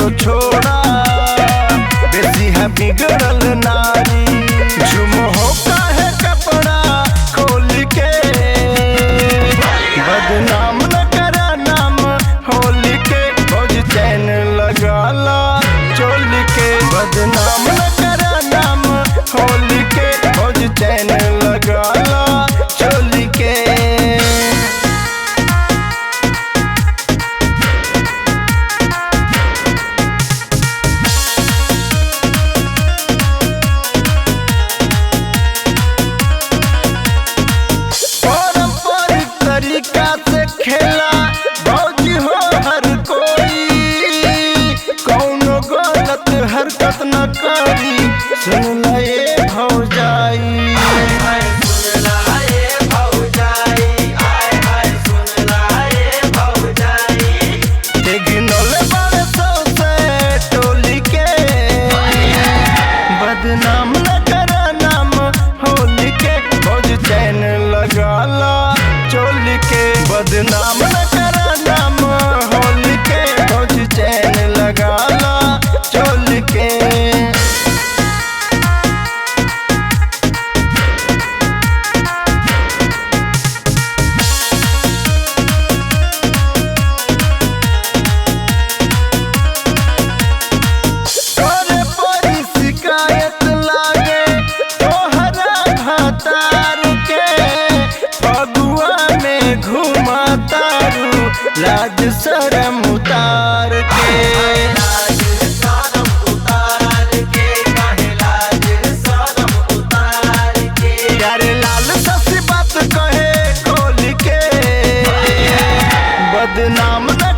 तो छोड़ा, बेसी है बिगड़ल नारी। झुम होता है कपड़ा खोल के, बदनाम न करा नाम होल के। फौज चैन लगाला चोल के, बदनाम न करा नाम होल के। फौज चैन लगाला चोल के। तरीका से खेला भौजी हो हर कोई, कौनो गलत हरकत न करी। सुन ले भौजाई, बदनाम न करा नाम होल के। फौज चैन लगाला चोल के, बदनाम न करा नाम होल के। फौज चैन लगाला चोल के। शिकायत लागे तोहरा भतार के, फगुआ में घुमा तारू लाज शरम उतार के। यारे लाल ससी बात कहे खोल के, बदनाम न